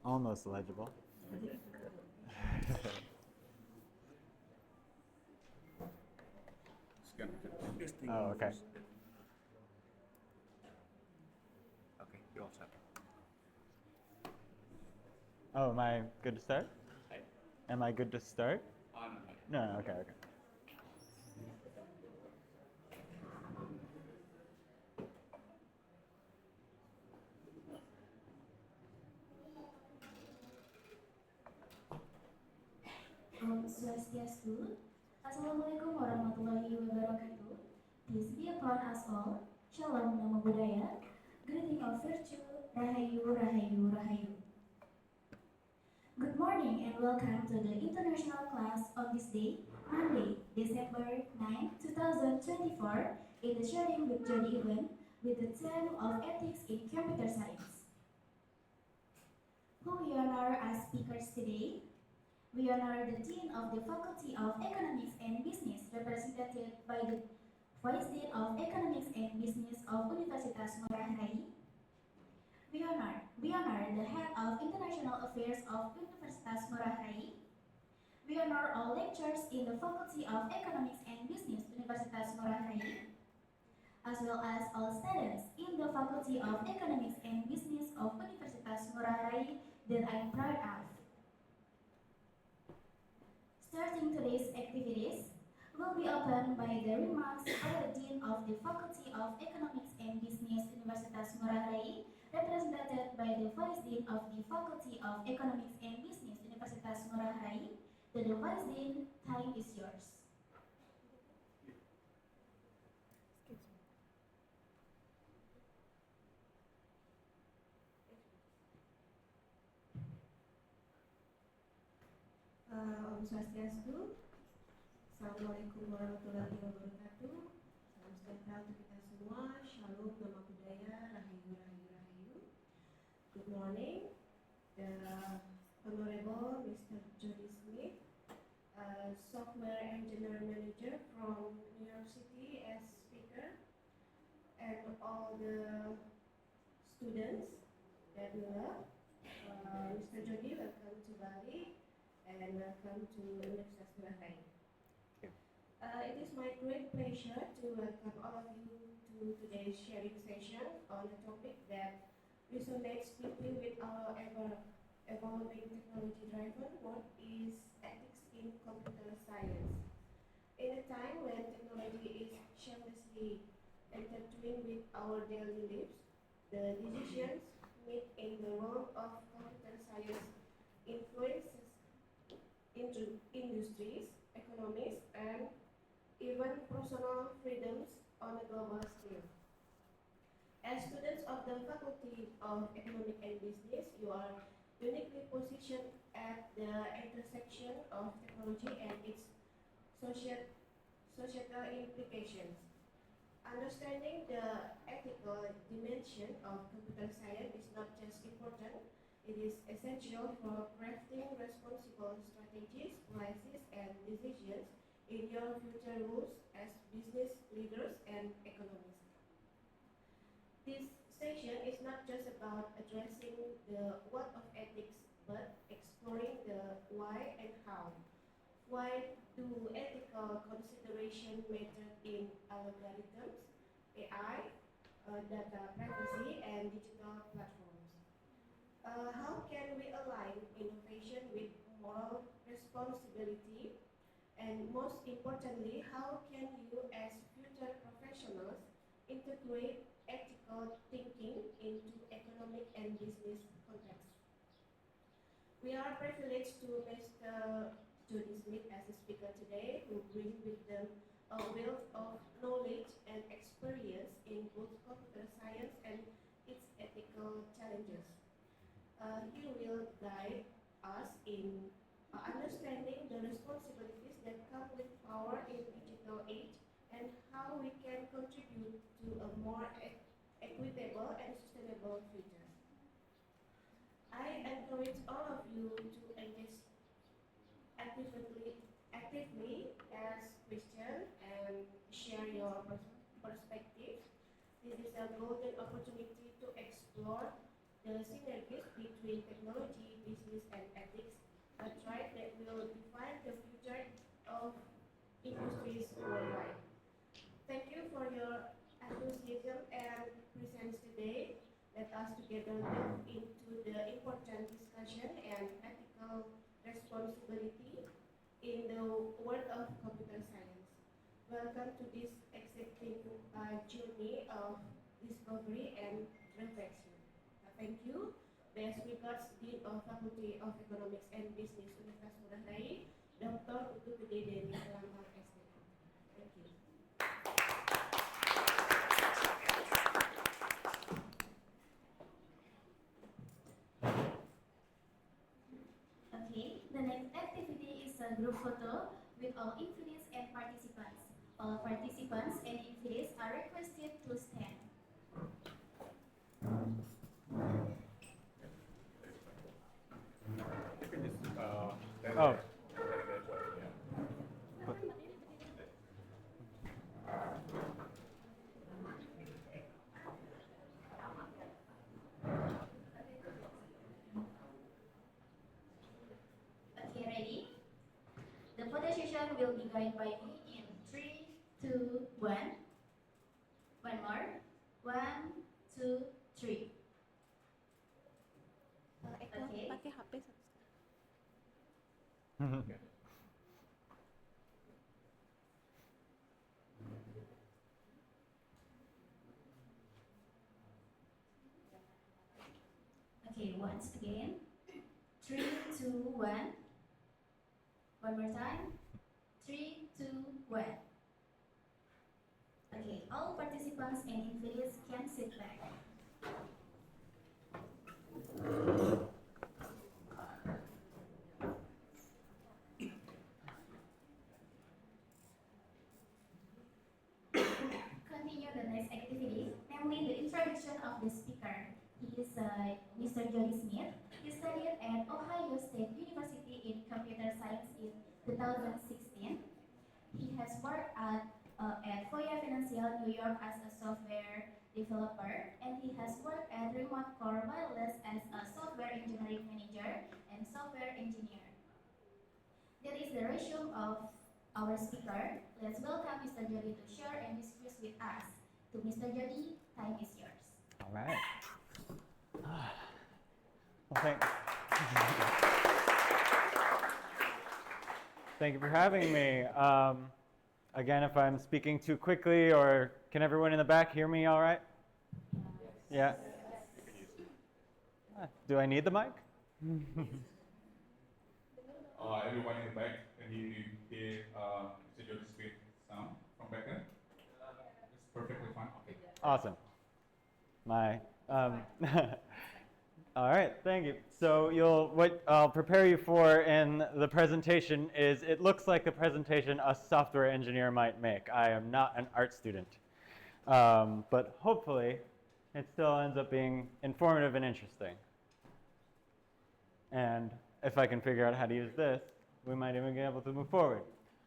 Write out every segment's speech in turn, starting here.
Almost legible. Oh, okay. Okay, you're all set. Oh, am I good to start? Am I good to start? No. No, okay, okay. Om Swastiastu. Assalamualaikum warahmatullahi wabarakatuh. Peace be upon us all. Shalom Namo Buddhaya. Greeting of virtue. Rahayu, Rahayu, Rahayu. Good morning and welcome to the international class on this day, Monday, December 9, 2024, in the Sharing with Jody event with the theme of Ethics in Computer Science. Who we honor as speakers today? We honor the Dean of the Faculty of Economics and Business, represented by the Vice Dean of Economics and Business of Universitas Ngurah Rai. We honor the Head of International Affairs of Universitas Ngurah Rai. We honor all lecturers in the Faculty of Economics and Business, Universitas Ngurah Rai, as well as all students in the Faculty of Economics and Business of Universitas Ngurah Rai that I am proud of. Starting today's activities will be opened by the remarks by the Dean of the Faculty of Economics and Business, Universitas Ngurah Rai, represented by the Vice Dean of the Faculty of Economics and Business, Universitas Ngurah Rai. The Vice Dean, time is yours. Om Swastiastu. Assalamualaikum warahmatullahi wabarakatuh. Salam sejahtera untuk kita semua. Shalom, Nama Budaya, Rahayu, Rahayu, Rahayu. Good morning, the Honorable Mr. Jody Smith, Software Engineer Manager from New York City as speaker, and all the students that we love. Mr. Jody, welcome to Bali. And welcome to Universitas Ngurah Rai. It is my great pleasure to welcome all of you to today's sharing session on a topic that resonates deeply with our ever-evolving technology-driven world is ethics in computer science. In a time when technology is shamelessly intertwined with our daily lives, the decisions made in the realm of computer science influences into industries, economies, and even personal freedoms on a global scale. As students of the Faculty of Economics and Business, you are uniquely positioned at the intersection of technology and its societal implications. Understanding the ethical dimension of computer science is not just important, it is essential for crafting responsible strategies, policies, and decisions in your future roles as business leaders and economists. This session is not just about addressing the what of ethics, but exploring the why and how. Why do ethical considerations matter in algorithms, AI, data privacy, and digital platforms? How can we align innovation with moral responsibility? And most importantly, how can you as future professionals integrate ethical thinking into economic and business contexts? We are privileged to Mr. Jody Smith as a speaker today, who brings with them a wealth of knowledge and experience in both computer science and its ethical challenges. He will guide us in understanding the responsibilities that come with power in digital age and how we can contribute to a more equitable and sustainable future. I encourage all of you to engage actively ask questions and share your perspective. This is a golden opportunity to explore the synergies between technology, business and ethics, a trait that will define the future of industries worldwide. Thank you for your enthusiasm and presence today. Let us together delve into the important discussion and ethical responsibility in the world of computer science. Welcome to this exciting journey of discovery and reflection. Thank you. Best regards, Dean of Faculty of Economics and Business, Universitas Ngurah Rai, Dr. Utu Gede Dewi Lamar SD. Thank you. Okay, the next activity is a group photo with all invitees and participants. All participants and invitees are requested to stand. You can just let Oh. it- yeah. Okay, ready? The photo session will be guided by me in 3, 2, 1. One more. 1, 2, 3. Okay. pakai HP satu. Okay. Okay, once again. 3, 2, 1. One more time. 3, 2, 1. Okay, all participants and invitees can sit back. Continue the next activity, namely the introduction of the speaker. He is Mr. Jody Smith. He studied at Ohio State University in computer science in 2016. He has worked at Voya Financial New York as a software developer, and he has worked at Remote Core Wireless as a software engineering manager and software engineer. That is the resume of our speaker. Let's welcome Mr. Jody to share and discuss with us. To Mr. Jody, time is yours. All right. Well, thank you for having me. Again, if I'm speaking too quickly, or can everyone in the back hear me all right? Yeah? Do I need the mic? Everyone in the back, can you hear Mr. Jody's sweet sound from back there? It's perfectly fine. Okay. Awesome. All right, thank you. So what I'll prepare you for in the presentation is, it looks like the presentation a software engineer might make. I am not an art student. But hopefully, it still ends up being informative and interesting. And if I can figure out how to use this, we might even be able to move forward.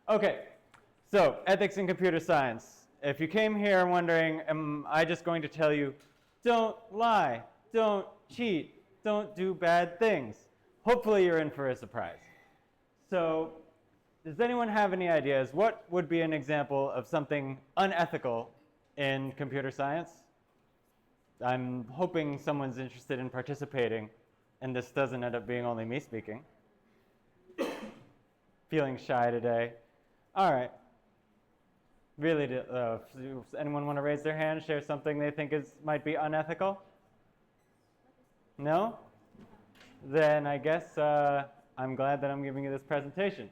Okay, so ethics in computer science. If you came here wondering, am I just going to tell you, don't lie, don't cheat, don't do bad things? Hopefully you're in for a surprise. So does anyone have any ideas? What would be an example of something unethical in computer science? I'm hoping someone's interested in participating, and this doesn't end up being only me speaking. Feeling shy today. All right. Really, does anyone want to raise their hand, share something they think might be unethical? No? Then I guess I'm glad that I'm giving you this presentation.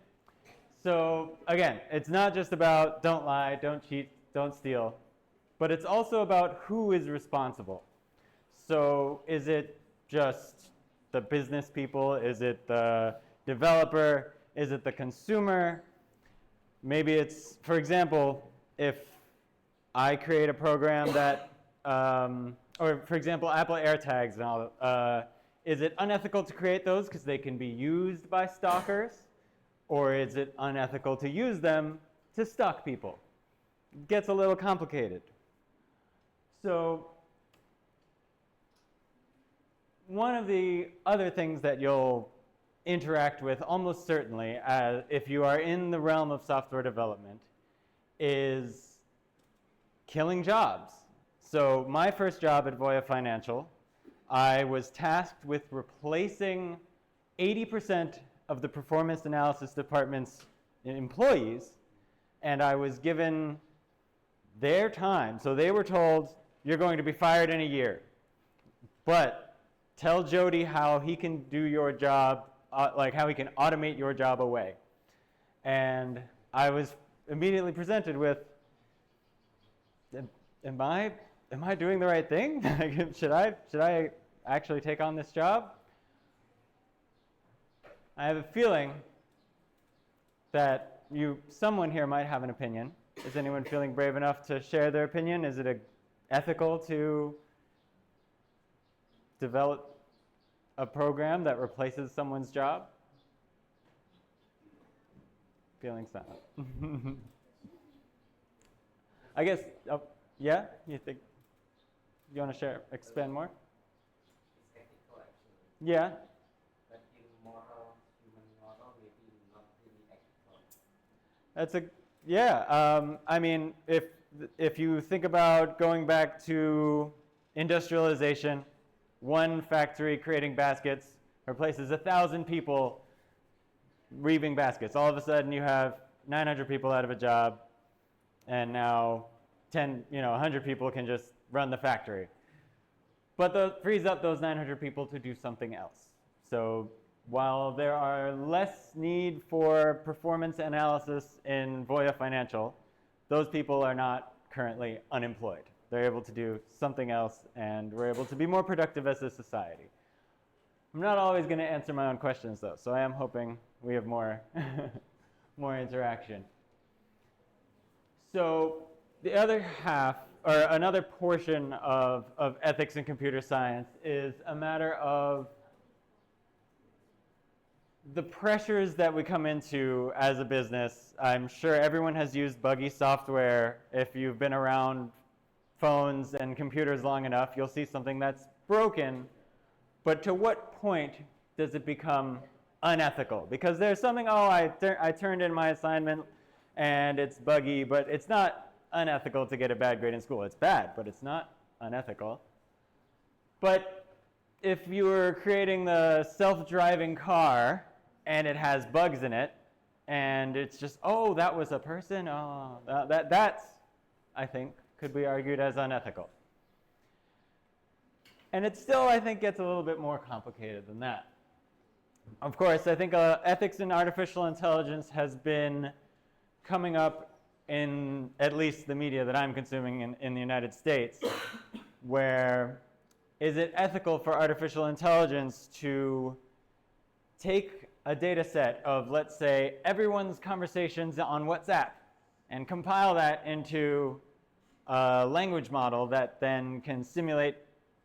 So again, it's not just about don't lie, don't cheat, don't steal, but it's also about who is responsible. So is it just the business people? Is it the developer? Is it the consumer? Maybe it's, for example, if I create a program that, or for example, Apple AirTags and all, is it unethical to create those because they can be used by stalkers? Or is it unethical to use them to stalk people? It gets a little complicated. So one of the other things that you'll interact with almost certainly if you are in the realm of software development is killing jobs. So my first job at Voya Financial, I was tasked with replacing 80% of the performance analysis department's employees, and I was given their time. So they were told, you're going to be fired in a year, but tell Jody how he can do your job, like how he can automate your job away. And I was immediately presented with, am I doing the right thing? should I actually take on this job? I have a feeling that someone here might have an opinion. Is anyone feeling brave enough to share their opinion? Is it ethical to develop a program that replaces someone's job? Feeling silent. I guess, yeah? You think, you want to share, expand more? It's ethical actually. Yeah. But in moral, human moral, maybe not really ethical. I mean, if you think about going back to industrialization, one factory creating baskets replaces 1,000 people weaving baskets. All of a sudden you have 900 people out of a job, and now 100 people can just run the factory. But that frees up those 900 people to do something else. So while there are less need for performance analysis in Voya Financial, those people are not currently unemployed. They're able to do something else, and we're able to be more productive as a society. I'm not always going to answer my own questions, though, so I am hoping we have more, more interaction. So the other half, or another portion of ethics in computer science is a matter of the pressures that we come into as a business. I'm sure everyone has used buggy software. If you've been around phones and computers long enough, you'll see something that's broken. But to what point does it become unethical? Because there's something, I turned in my assignment and it's buggy, but it's not unethical to get a bad grade in school. It's bad, but it's not unethical. But if you were creating the self-driving car and it has bugs in it, and it's just, that was a person, that's, I think, could be argued as unethical. And it still, I think, gets a little bit more complicated than that. Of course, I think ethics in artificial intelligence has been coming up in at least the media that I'm consuming in the United States, where is it ethical for artificial intelligence to take a data set of, let's say, everyone's conversations on WhatsApp and compile that into a language model that then can simulate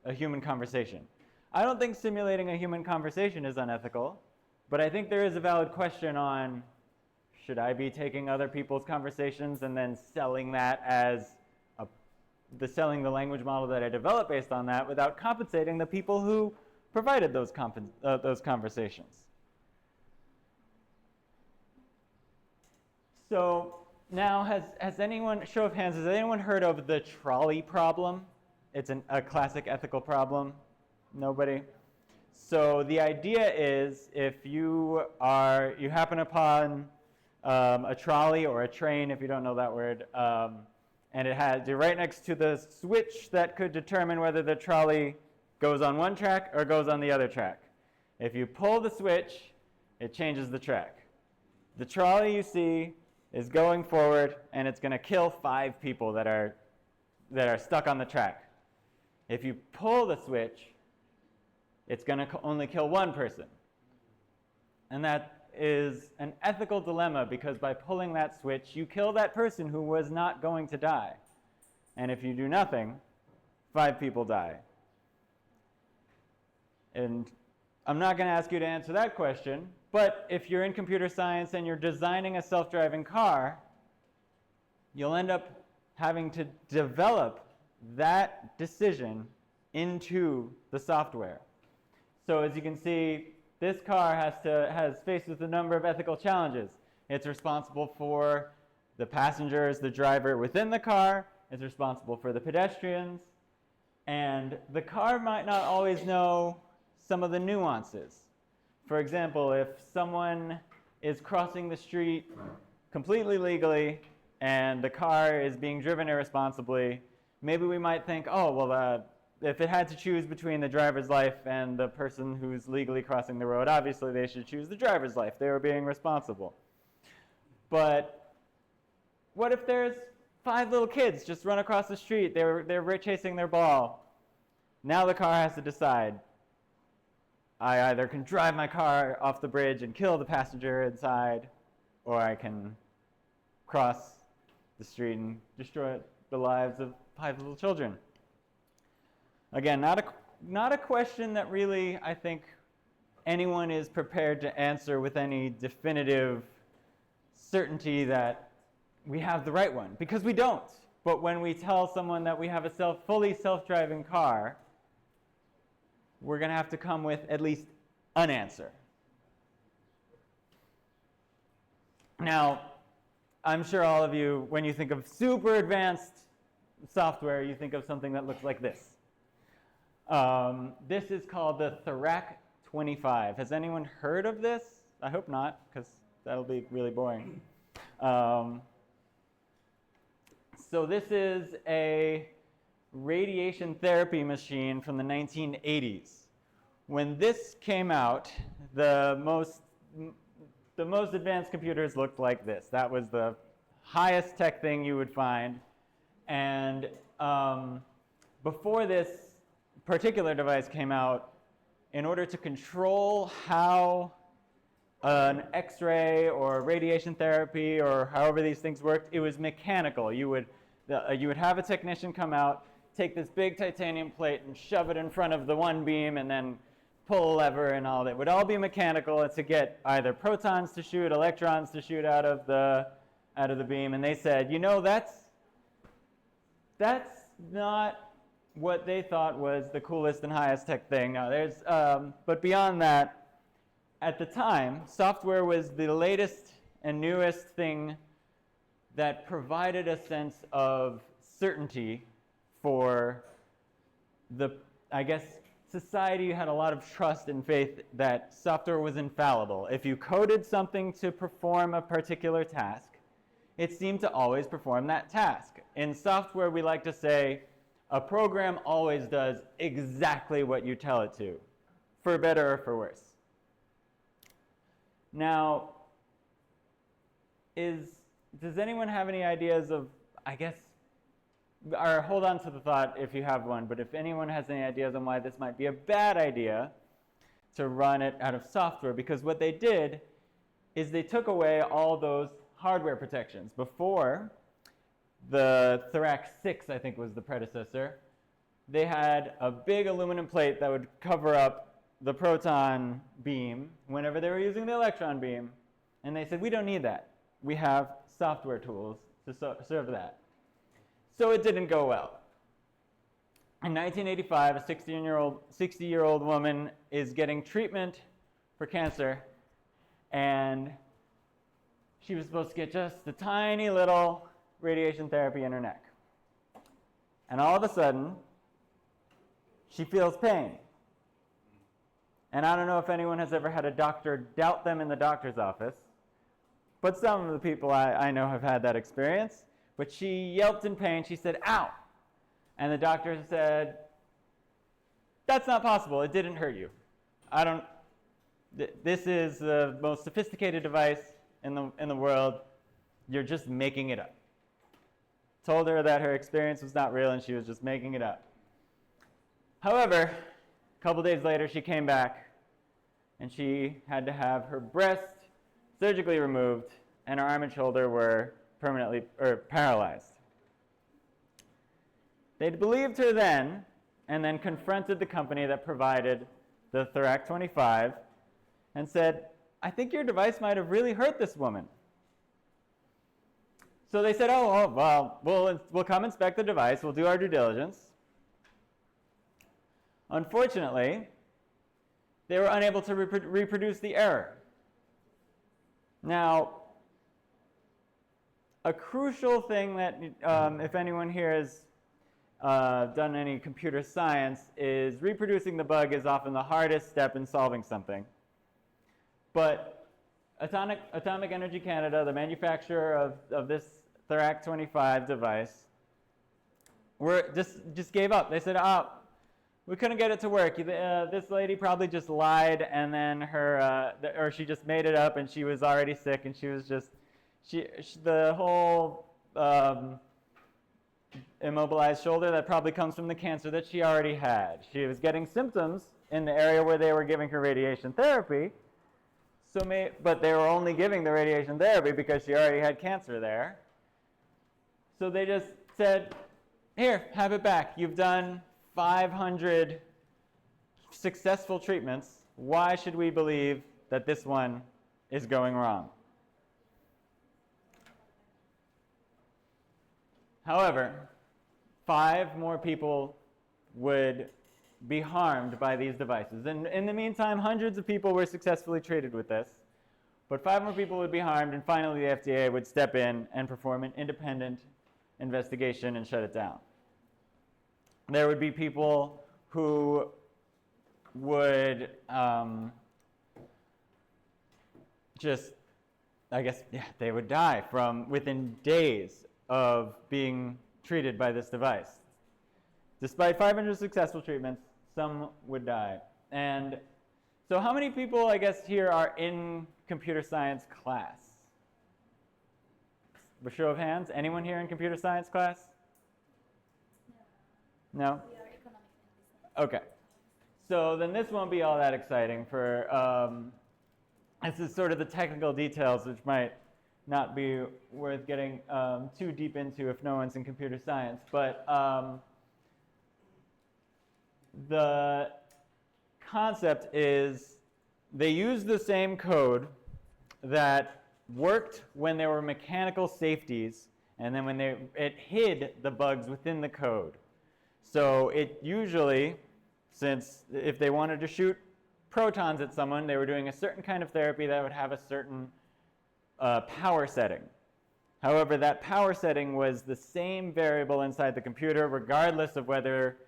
a human conversation? I don't think simulating a human conversation is unethical, but I think there is a valid question on, should I be taking other people's conversations and then selling that as selling the language model that I developed based on that without compensating the people who provided those conversations? So now, has anyone, show of hands, has anyone heard of the trolley problem? It's a classic ethical problem. Nobody? So the idea is, if you happen upon a trolley or a train, if you don't know that word, and you're right next to the switch that could determine whether the trolley goes on one track or goes on the other track. If you pull the switch, it changes the track. The trolley you see is going forward, and it's going to kill 5 people that are stuck on the track. If you pull the switch, it's going to only kill 1 person. And that is an ethical dilemma, because by pulling that switch, you kill that person who was not going to die. And if you do nothing, 5 people die. And I'm not going to ask you to answer that question, but if you're in computer science and you're designing a self-driving car, you'll end up having to develop that decision into the software. So as you can see, this car has faced with a number of ethical challenges. It's responsible for the passengers, the driver within the car. It's responsible for the pedestrians. And the car might not always know some of the nuances. For example, if someone is crossing the street completely legally and the car is being driven irresponsibly, maybe we might think, oh, well, if it had to choose between the driver's life and the person who's legally crossing the road, obviously they should choose the driver's life. They were being responsible. But what if there's 5 little kids just run across the street? They're chasing their ball. Now the car has to decide. I either can drive my car off the bridge and kill the passenger inside, or I can cross the street and destroy the lives of 5 little children. Again, not a question that really, I think, anyone is prepared to answer with any definitive certainty that we have the right one, because we don't. But when we tell someone that we have a fully self-driving car, we're going to have to come with at least an answer. Now, I'm sure all of you, when you think of super advanced software, you think of something that looks like this. This is called the Thrac 25. Has anyone heard of this? I hope not, because that'll be really boring. So this is a radiation therapy machine from the 1980s. When this came out, the most advanced computers looked like this. That was the highest tech thing you would find. And before this particular device came out, in order to control how an X-ray or radiation therapy or however these things worked, it was mechanical. You would have a technician come out, take this big titanium plate and shove it in front of the one beam and then pull a lever and all that. It would all be mechanical to get either protons to shoot, electrons to shoot out of the beam. And they said, you know, that's not what they thought was the coolest and highest tech thing. No, but beyond that, at the time, software was the latest and newest thing that provided a sense of certainty for society had a lot of trust and faith that software was infallible. If you coded something to perform a particular task, it seemed to always perform that task. In software, we like to say, a program always does exactly what you tell it to, for better or for worse. Now, does anyone have any ideas of, or hold on to the thought if you have one, but if anyone has any ideas on why this might be a bad idea to run it out of software, because what they did is they took away all those hardware protections. Before, the Thrac 6, I think, was the predecessor. They had a big aluminum plate that would cover up the proton beam whenever they were using the electron beam. And they said, we don't need that. We have software tools to serve that. So it didn't go well. In 1985, a 60-year-old woman is getting treatment for cancer, and she was supposed to get just a tiny little radiation therapy in her neck. And all of a sudden, she feels pain. And I don't know if anyone has ever had a doctor doubt them in the doctor's office, but some of the people I know have had that experience. But she yelped in pain. She said, ow. And the doctor said, that's not possible. It didn't hurt you. This is the most sophisticated device in the world. You're just making it up. Told her that her experience was not real and she was just making it up. However, a couple days later, she came back and she had to have her breast surgically removed and her arm and shoulder were permanently paralyzed. They believed her then, and then confronted the company that provided the Thrac 25 and said, I think your device might have really hurt this woman. So they said, well, we'll come inspect the device, we'll do our due diligence. Unfortunately, they were unable to reproduce the error. Now, a crucial thing that, if anyone here has done any computer science, is reproducing the bug is often the hardest step in solving something. But Atomic Energy Canada, the manufacturer of this Therac 25 device, just gave up. They said, oh, we couldn't get it to work. This lady probably just lied, and then or she just made it up, and she was already sick, and she was just, the whole immobilized shoulder, that probably comes from the cancer that she already had. She was getting symptoms in the area where they were giving her radiation therapy, but they were only giving the radiation therapy because she already had cancer there. So they just said, here, have it back. You've done 500 successful treatments. Why should we believe that this one is going wrong? However, 5 more people would be harmed by these devices. And in the meantime, hundreds of people were successfully treated with this. But 5 more people would be harmed, and finally the FDA would step in and perform an independent investigation and shut it down. There would be people who would they would die from within days of being treated by this device. Despite 500 successful treatments, some would die. And so how many people, I guess, here are in computer science class? A show of hands. Anyone here in computer science class? No? We are economics and business. Okay. So then this won't be all that exciting for, this is sort of the technical details, which might not be worth getting too deep into if no one's in computer science. But the concept is they use the same code that worked when there were mechanical safeties, and then when it hid the bugs within the code. So it usually, since if they wanted to shoot protons at someone, they were doing a certain kind of therapy that would have a certain power setting. However, that power setting was the same variable inside the computer, regardless of whether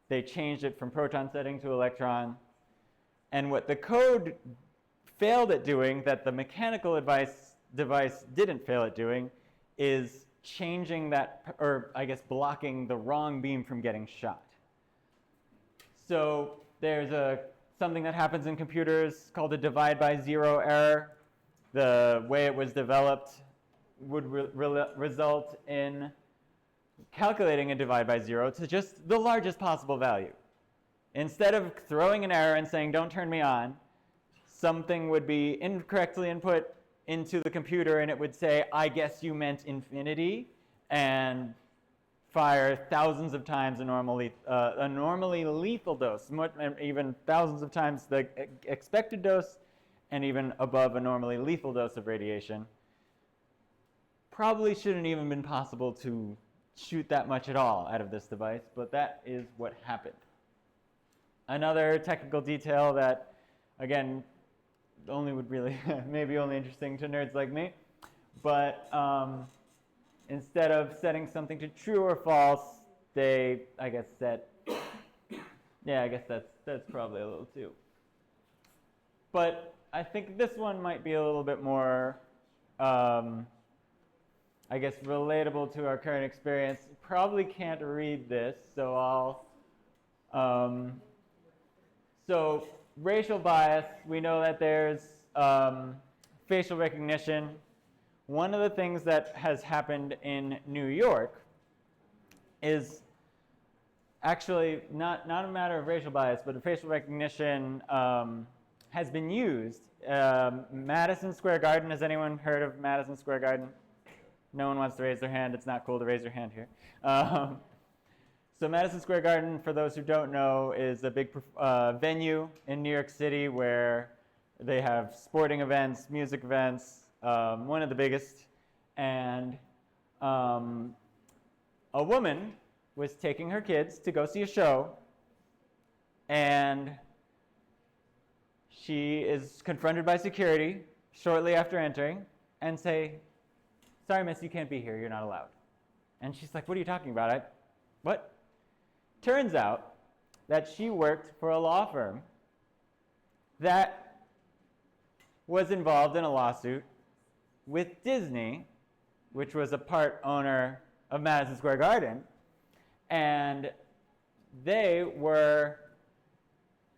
they changed it from proton setting to electron. And what the code failed at doing, that the mechanical device didn't fail at doing, is changing that, or I guess blocking the wrong beam from getting shot. So there's something that happens in computers called a divide by zero error. The way it was developed would result in calculating a divide by zero to just the largest possible value. Instead of throwing an error and saying, don't turn me on, something would be incorrectly input into the computer, and it would say, I guess you meant infinity, and fire thousands of times a normally lethal dose, even thousands of times the expected dose, and even above a normally lethal dose of radiation. Probably shouldn't even been possible to shoot that much at all out of this device, but that is what happened. Another technical detail that, again, only would really, maybe only interesting to nerds like me, but instead of setting something to true or false, they, I guess, I guess that's probably a little too. But I think this one might be a little bit more, I guess, relatable to our current experience. Probably can't read this, so so racial bias, we know that there's facial recognition. One of the things that has happened in New York is actually not a matter of racial bias, but facial recognition has been used. Madison Square Garden, has anyone heard of Madison Square Garden? No one wants to raise their hand. It's not cool to raise your hand here. So Madison Square Garden, for those who don't know, is a big venue in New York City where they have sporting events, music events, one of the biggest. And a woman was taking her kids to go see a show, and she is confronted by security shortly after entering and say, "Sorry, miss, you can't be here. You're not allowed." And she's like, "What are you talking about? What?" Turns out that she worked for a law firm that was involved in a lawsuit with Disney, which was a part owner of Madison Square Garden, and they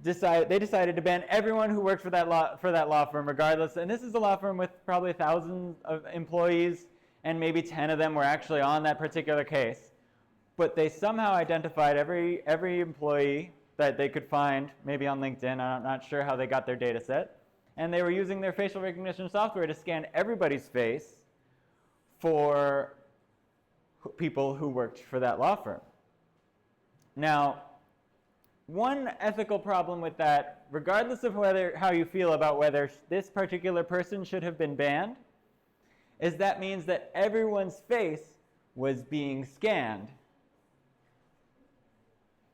decided to ban everyone who worked for that law firm regardless. And this is a law firm with probably thousands of employees, and maybe 10 of them were actually on that particular case. But they somehow identified every employee that they could find, maybe on LinkedIn. I'm not sure how they got their data set. And they were using their facial recognition software to scan everybody's face for people who worked for that law firm. Now, one ethical problem with that, regardless of how you feel about whether this particular person should have been banned, is that means that everyone's face was being scanned.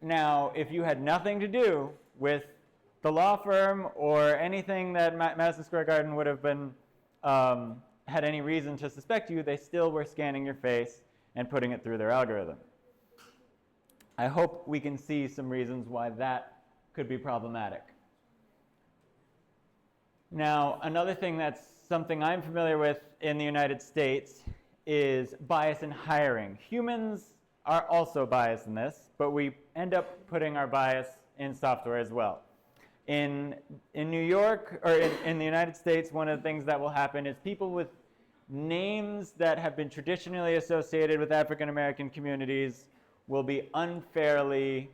Now, if you had nothing to do with the law firm or anything that Madison Square Garden would have been had any reason to suspect you, they still were scanning your face and putting it through their algorithm. I hope we can see some reasons why that could be problematic. Now, another thing that's something I'm familiar with in the United States is bias in hiring. Humans are also biased in this, but we end up putting our bias in software as well. In New York, or in the United States, one of the things that will happen is people with names that have been traditionally associated with African American communities will be unfairly,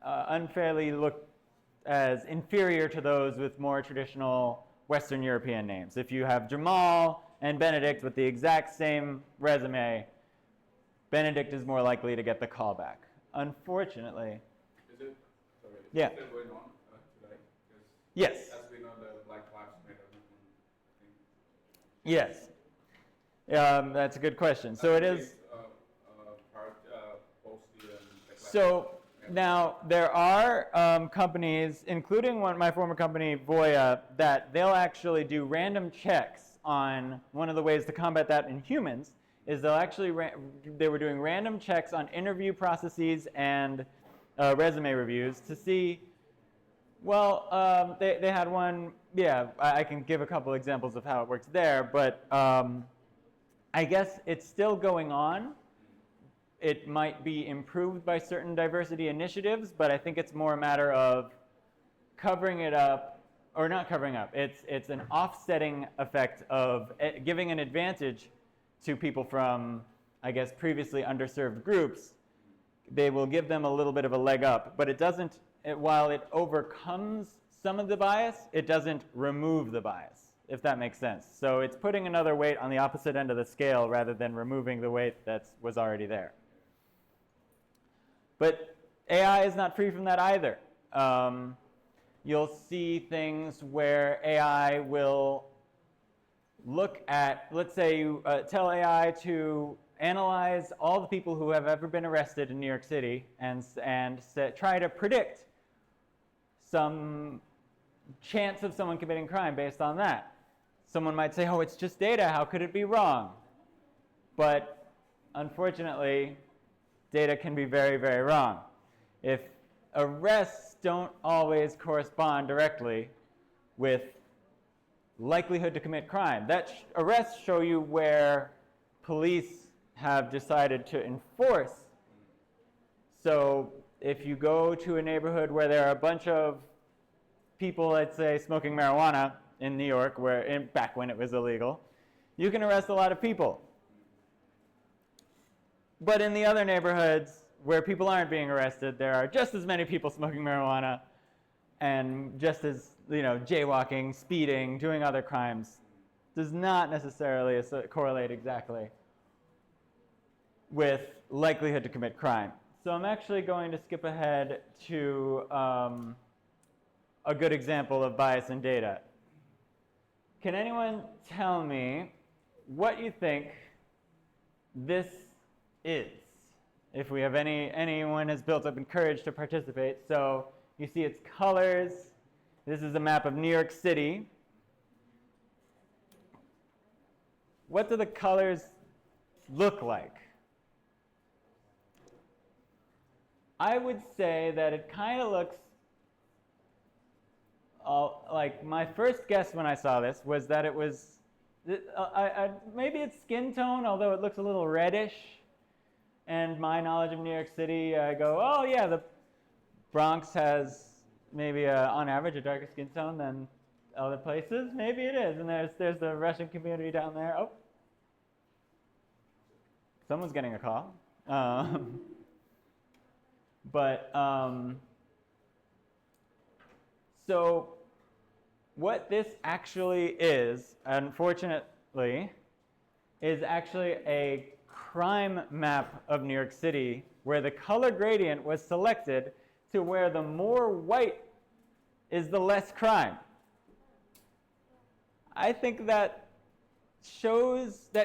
unfairly looked as inferior to those with more traditional Western European names. If you have Jamal and Benedict with the exact same resume, Benedict is more likely to get the call back. Unfortunately. Is it? Sorry. Yeah. Is it still going on today? Yes. As we know, the Black Lives Matter movement, I think. Yes. That's a good question. So it is. So now there are companies, including my former company, Voya, that they'll actually do random checks on one of the ways to combat that in humans is they were doing random checks on interview processes and resume reviews to see, well, they had one, yeah, I can give a couple examples of how it works there, but I guess it's still going on. It might be improved by certain diversity initiatives, but I think it's more a matter of covering it up, or not covering up. It's an offsetting effect of giving an advantage to people from, I guess, previously underserved groups. They will give them a little bit of a leg up, but it doesn't, while it overcomes some of the bias, it doesn't remove the bias, if that makes sense. So it's putting another weight on the opposite end of the scale rather than removing the weight that was already there. But AI is not free from that either. You'll see things where AI will look at, let's say you tell AI to analyze all the people who have ever been arrested in New York City and try to predict some chance of someone committing crime based on that. Someone might say, oh, it's just data, how could it be wrong? But unfortunately, data can be very, very wrong. If arrests don't always correspond directly with likelihood to commit crime, arrests show you where police have decided to enforce. So if you go to a neighborhood where there are a bunch of people, let's say, smoking marijuana in New York, back when it was illegal, you can arrest a lot of people. But in the other neighborhoods where people aren't being arrested, there are just as many people smoking marijuana and just as, jaywalking, speeding, doing other crimes. Does not necessarily correlate exactly with likelihood to commit crime. So I'm actually going to skip ahead to a good example of bias in data. Can anyone tell me what you think this is? if we have anyone has built up in courage to participate. So you see its colors. This is a map of New York City. What do the colors look like? I would say that it kind of looks like, my first guess when I saw this was that it was, maybe it's skin tone, although it looks a little reddish. And my knowledge of New York City, I go, oh yeah, the Bronx has maybe on average a darker skin tone than other places. Maybe it is. And there's the Russian community down there. Oh, someone's getting a call. So what this actually is, unfortunately, is actually a crime map of New York City, where the color gradient was selected to where the more white is the less crime. I think that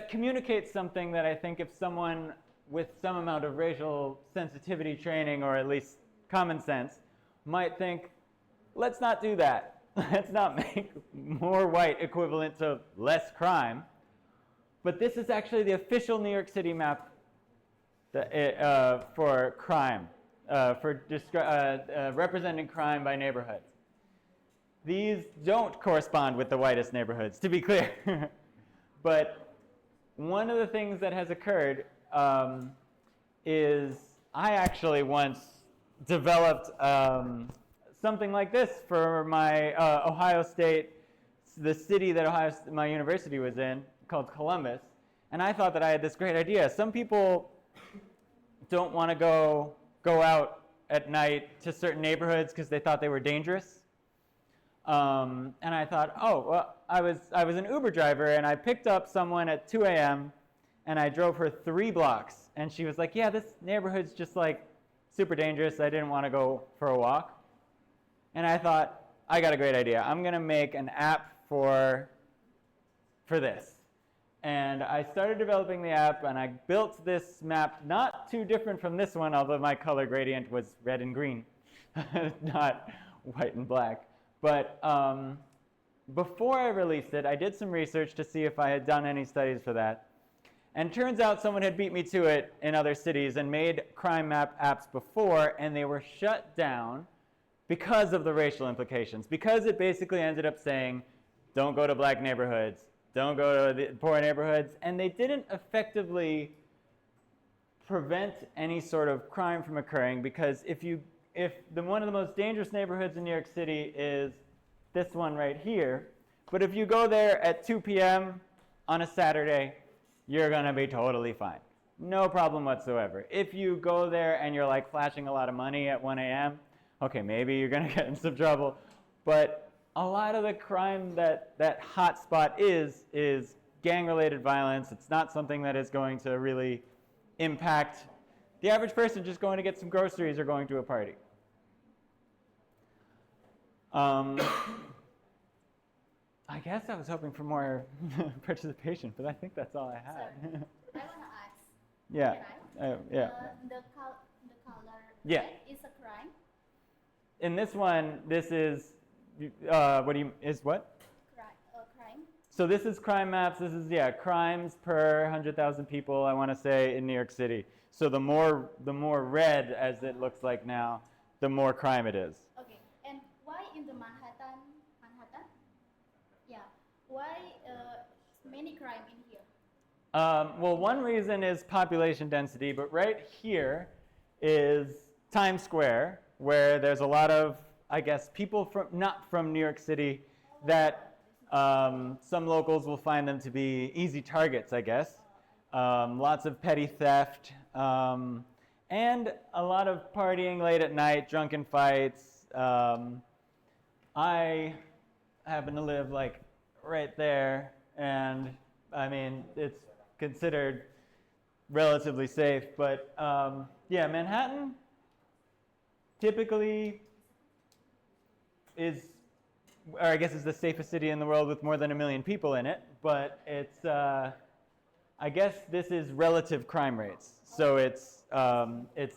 communicates something that I think if someone with some amount of racial sensitivity training, or at least common sense, might think, let's not do that. Let's not make more white equivalent to less crime. But this is actually the official New York City map for crime, for representing crime by neighborhoods. These don't correspond with the whitest neighborhoods, to be clear. But one of the things that has occurred is I actually once developed something like this for my Ohio State, the city that my university was in, called Columbus. And I thought that I had this great idea. Some people don't want to go out at night to certain neighborhoods because they thought they were dangerous. And I thought, oh, well, I was an Uber driver, and I picked up someone at 2 a.m., and I drove her 3 blocks. And she was like, yeah, this neighborhood's just like super dangerous. I didn't want to go for a walk. And I thought, I got a great idea. I'm going to make an app for this. And I started developing the app, and I built this map not too different from this one, although my color gradient was red and green, not white and black. But before I released it, I did some research to see if I had done any studies for that. And turns out someone had beat me to it in other cities and made crime map apps before, and they were shut down because of the racial implications. Because it basically ended up saying, don't go to black neighborhoods, don't go to the poor neighborhoods, and they didn't effectively prevent any sort of crime from occurring, because if one of the most dangerous neighborhoods in New York City is this one right here, but if you go there at 2 p.m. on a Saturday, you're gonna be totally fine. No problem whatsoever. If you go there and you're like flashing a lot of money at 1 a.m., okay, maybe you're gonna get in some trouble, but a lot of the crime that hotspot is gang-related violence. It's not something that is going to really impact the average person just going to get some groceries or going to a party. I guess I was hoping for more participation, but I think that's all I had. I want to ask. Yeah. Can I? Yeah. The color Yeah. red is a crime. In this one, this is is what? Crime. So this is crime maps. This is, yeah, crimes per 100,000 people, I want to say, in New York City. So the more red, as it looks like now, the more crime it is. Okay. And why in the Manhattan? Yeah. Why many crime in here? Well, one reason is population density, but right here is Times Square, where there's a lot of, I guess, people not from New York City that some locals will find them to be easy targets, I guess. Lots of petty theft, and a lot of partying late at night, drunken fights. I happen to live like right there, and I mean, it's considered relatively safe, but yeah, Manhattan typically is, or I guess is the safest city in the world with more than 1 million people in it, but it's, I I guess this is relative crime rates. So it's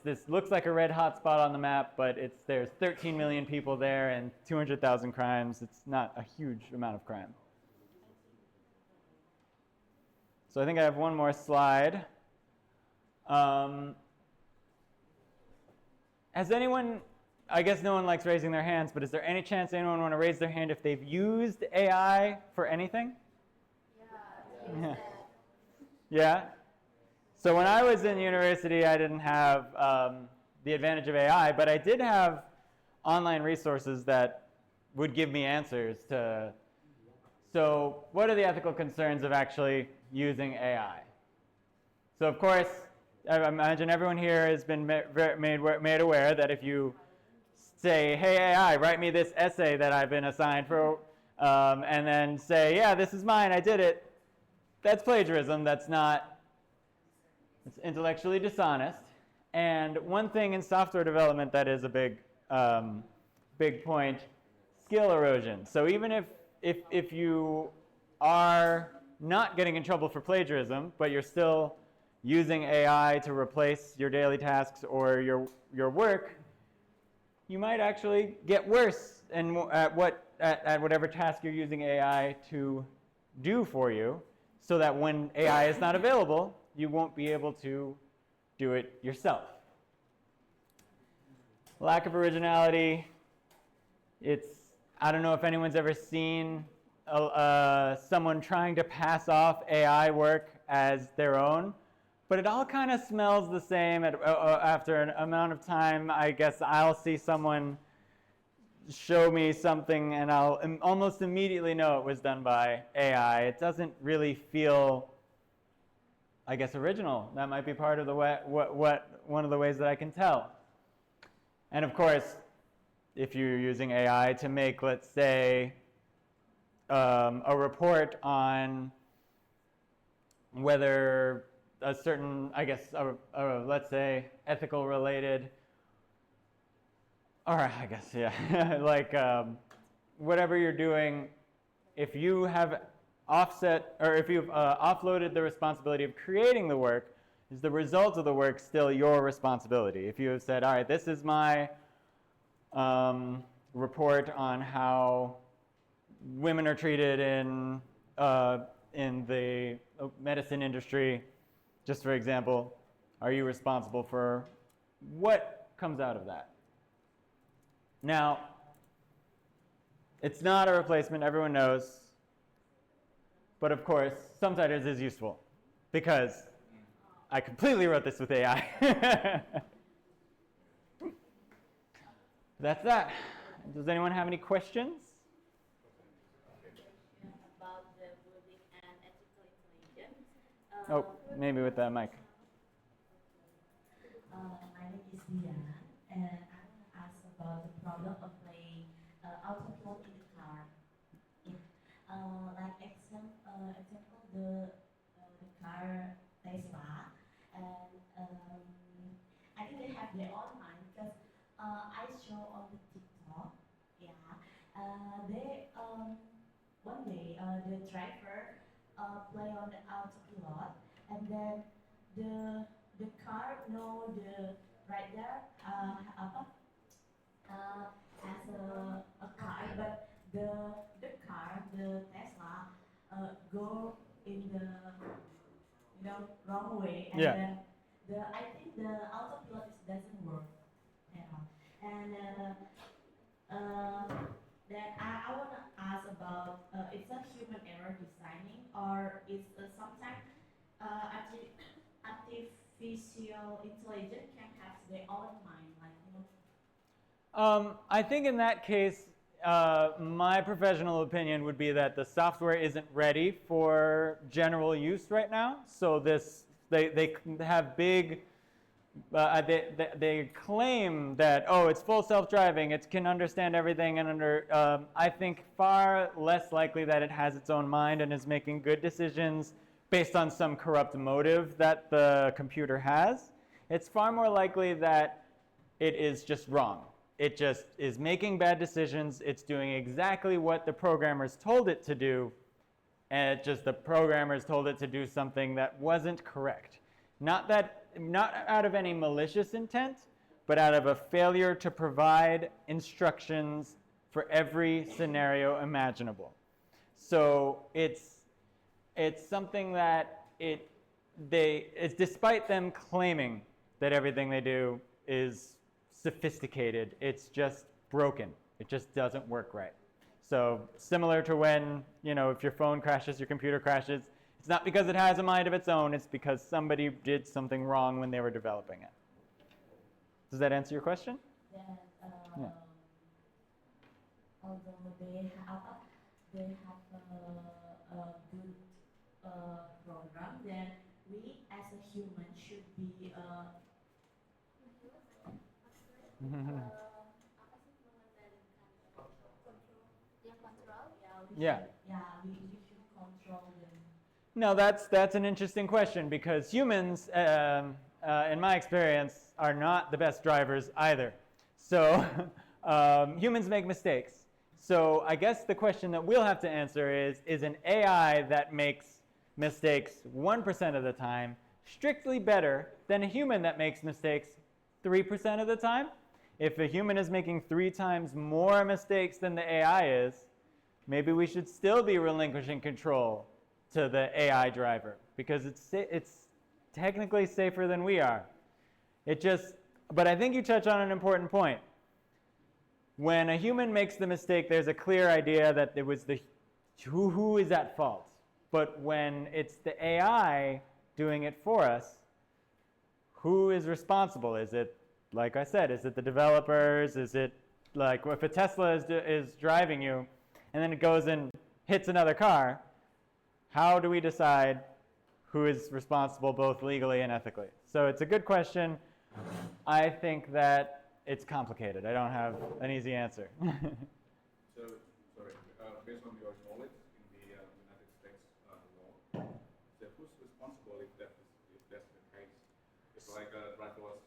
this looks like a red hot spot on the map, but there's 13 million people there and 200,000 crimes. It's not a huge amount of crime. So I think I have one more slide. Has anyone, I guess no one likes raising their hands, but is there any chance anyone want to raise their hand if they've used AI for anything? Yeah. Yeah? So when I was in university, I didn't have the advantage of AI, but I did have online resources that would give me answers to. So what are the ethical concerns of actually using AI? So of course, I imagine everyone here has been made aware that if you say, hey AI, write me this essay that I've been assigned for, and then say, yeah, this is mine, I did it, that's plagiarism. That's not, it's intellectually dishonest. And one thing in software development that is a big point, skill erosion. So even if you are not getting in trouble for plagiarism, but you're still using AI to replace your daily tasks or your work, you might actually get worse at whatever task you're using AI to do for you, so that when AI is not available, you won't be able to do it yourself. Lack of originality. I don't know if anyone's ever seen someone trying to pass off AI work as their own, but it all kind of smells the same after an amount of time. I guess I'll see someone show me something and I'll almost immediately know it was done by AI. It doesn't really feel, I guess, original. That might be part of the one of the ways that I can tell. And of course, if you're using AI to make, let's say, a report on whether a certain, I guess, let's say, ethical related, or I guess, yeah, like whatever you're doing, if you have offset, or if you've offloaded the responsibility of creating the work, is the result of the work still your responsibility? If you have said, all right, this is my report on how women are treated in the medicine industry, just for example, are you responsible for what comes out of that? Now, it's not a replacement, everyone knows, but of course, subtitles is useful because I completely wrote this with AI. That's that. Does anyone have any questions? About the building and ethical intelligence. Oh, maybe with that mic. My name is Diana, and I want to ask about the problem of playing autopilot in the car. Like example, the car Tesla, and I think they have their own mind because I saw on the TikTok, they one day the driver play on the autopilot, and then the car know the rider as a car, but the car, the Tesla, go in the wrong way, and Yeah. then I think the autopilot doesn't work at all. And then I want to ask about it's a human error designing, or it's sometimes artificial intelligence can have their own mind, like I think in that case, my professional opinion would be that the software isn't ready for general use right now. So they have big, they claim that, oh, it's full self-driving, it can understand everything, and I think far less likely that it has its own mind and is making good decisions based on some corrupt motive that the computer has. It's far more likely that it is just wrong. It just is making bad decisions. It's doing exactly what the programmers told it to do, And just the programmers told it to do something that wasn't correct. Not out of any malicious intent, but out of a failure to provide instructions for every scenario imaginable. So it's something that it's despite them claiming that everything they do is sophisticated, it's just broken. It just doesn't work right. So similar to when, if your phone crashes, your computer crashes, it's not because it has a mind of its own, it's because somebody did something wrong when they were developing it. Does that answer your question? Then, Yeah. although they have a good program, then we as a human should be Yeah. we should control them. No, that's an interesting question because humans, in my experience, are not the best drivers either. So humans make mistakes. So I guess the question that we'll have to answer is an AI that makes mistakes 1% of the time strictly better than a human that makes mistakes 3% of the time? If a human is making 3 times more mistakes than the AI is, maybe we should still be relinquishing control to the AI driver because it's technically safer than we are. But I think you touch on an important point. When a human makes the mistake, there's a clear idea that it was who is at fault. But when it's the AI doing it for us, who is responsible? Is it, like I said, is it the developers? Is it like if a Tesla is driving you and then it goes and hits another car, how do we decide who is responsible both legally and ethically? So it's a good question. I think that it's complicated. I don't have an easy answer. So, sorry, based on your knowledge in the United States law, so who's responsible if that's the case? It's like a driverless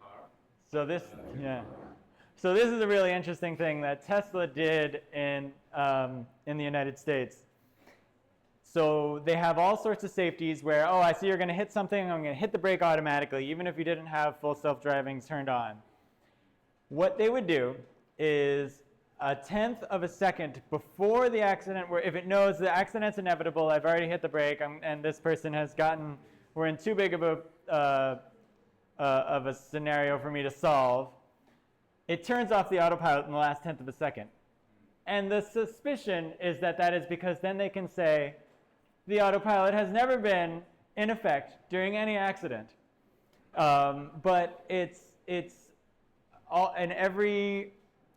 car. So this is a really interesting thing that Tesla did in the United States. So they have all sorts of safeties where, oh, I see you're going to hit something, I'm going to hit the brake automatically, even if you didn't have full self-driving turned on. What they would do is 1/10 of a second before the accident, where if it knows the accident's inevitable, I've already hit the brake, and this person we're in too big of a scenario for me to solve, it turns off the autopilot in the last 1/10 of a second. And the suspicion is that is because then they can say the autopilot has never been in effect during any accident. But it's all in every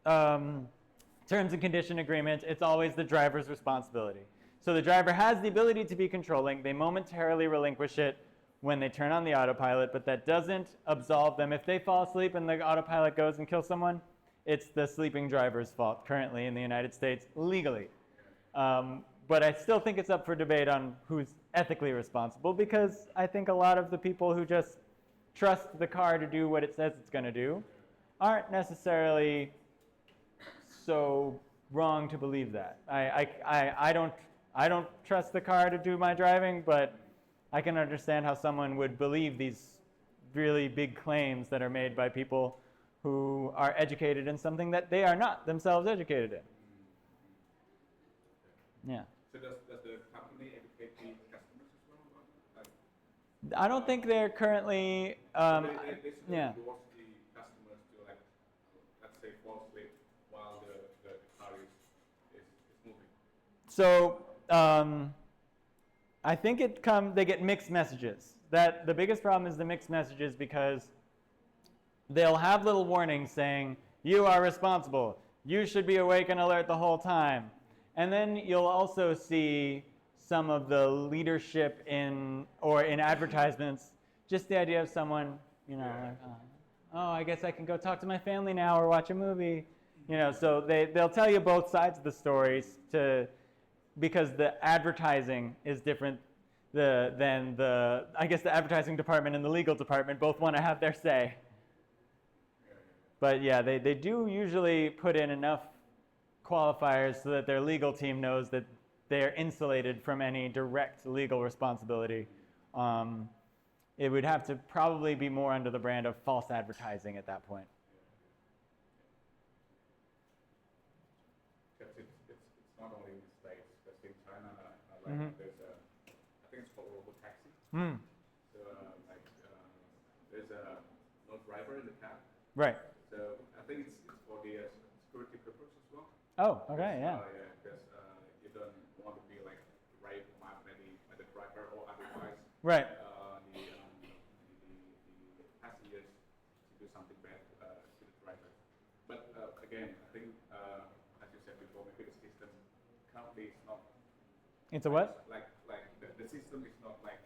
terms and condition agreement, it's always the driver's responsibility. So the driver has the ability to be controlling. They momentarily relinquish it when they turn on the autopilot, but that doesn't absolve them. If they fall asleep and the autopilot goes and kills someone, it's the sleeping driver's fault currently in the United States legally. But I still think it's up for debate on who's ethically responsible because I think a lot of the people who just trust the car to do what it says it's going to do aren't necessarily so wrong to believe that. I don't trust the car to do my driving, but I can understand how someone would believe these really big claims that are made by people who are educated in something that they are not themselves educated in. Yeah. So does the company educate the customers as well? Like, I don't think they're currently. they Yeah. force the customers to, like, let's say, fall asleep while the car is moving. So I think they get mixed messages. That the biggest problem is the mixed messages because they'll have little warnings saying, you are responsible, you should be awake and alert the whole time. And then you'll also see some of the leadership in advertisements, just the idea of someone, like, oh, I guess I can go talk to my family now or watch a movie. So they'll tell you both sides of the stories because the advertising is different than the advertising department and the legal department both want to have their say. But yeah, they do usually put in enough qualifiers so that their legal team knows that they're insulated from any direct legal responsibility. It would have to probably be more under the brand of false advertising at that point. Because it's not only in the States, because in China, Mhm. there's I think it's called robo taxi. Mm, So there's no driver in the cab. right. So I think it's for the security purpose as well. Oh, okay, yeah. Because you don't want to be like raped by the driver or otherwise. Right. The passengers to do something bad to the driver. But again, I think as you said before, maybe the system currently is not. It's a what? Like the system is not like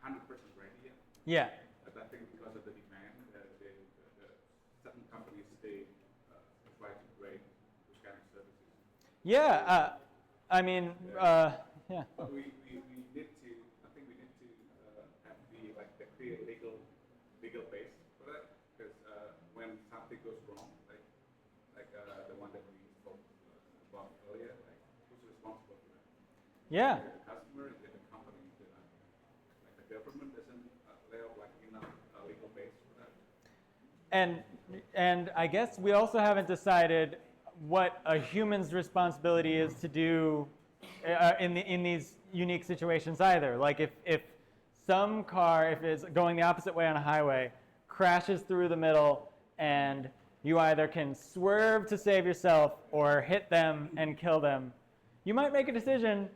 100% ready yet. Yeah. But I think because of the demand, the certain companies they try to create those kind of services. Yeah. I mean, yeah. But we need to. I think we need to have the clear legal base for that, because when something goes wrong, like the one that we spoke about earlier, like who's responsible for that? Yeah. The customer, is it the company? Like the government doesn't lay out like enough legal base for that. And I guess we also haven't decided what a human's responsibility is to do in these unique situations either. Like if some car, if it's going the opposite way on a highway, crashes through the middle, and you either can swerve to save yourself or hit them and kill them, you might make a decision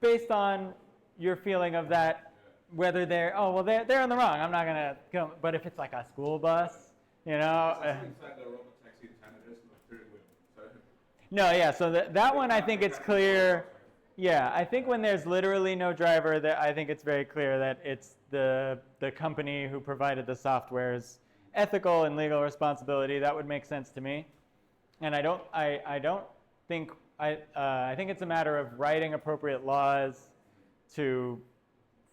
based on your feeling of that, whether they're in the wrong, I'm not gonna kill. But if it's like a school bus, you know. Inside the robot taxi in China, there's no steering wheel. So No, yeah. So that one, I think it's clear. Yeah, I think when there's literally no driver, that I think it's very clear that it's the company who provided the software's ethical and legal responsibility. That would make sense to me. And I don't think I think it's a matter of writing appropriate laws to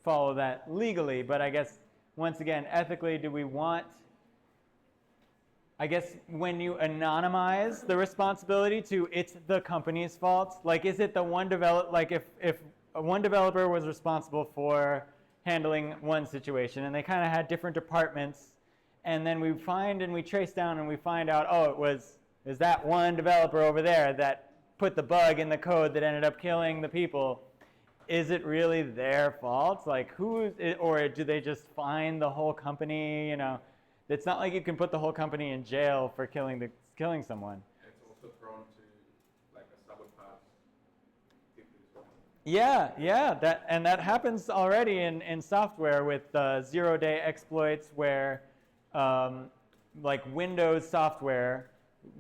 follow that legally. But I guess once again, ethically, do we want? I guess when you anonymize the responsibility to it's the company's fault, like is it the one if one developer was responsible for handling one situation and they kind of had different departments, and then we trace down and we find out, oh, it was that one developer over there that put the bug in the code that ended up killing the people. Is it really their fault? Like or do they just fine the whole company, you know? It's not like you can put the whole company in jail for killing someone. it's also prone to like a sabotage. Yeah, that happens already in software with zero-day exploits, where like Windows software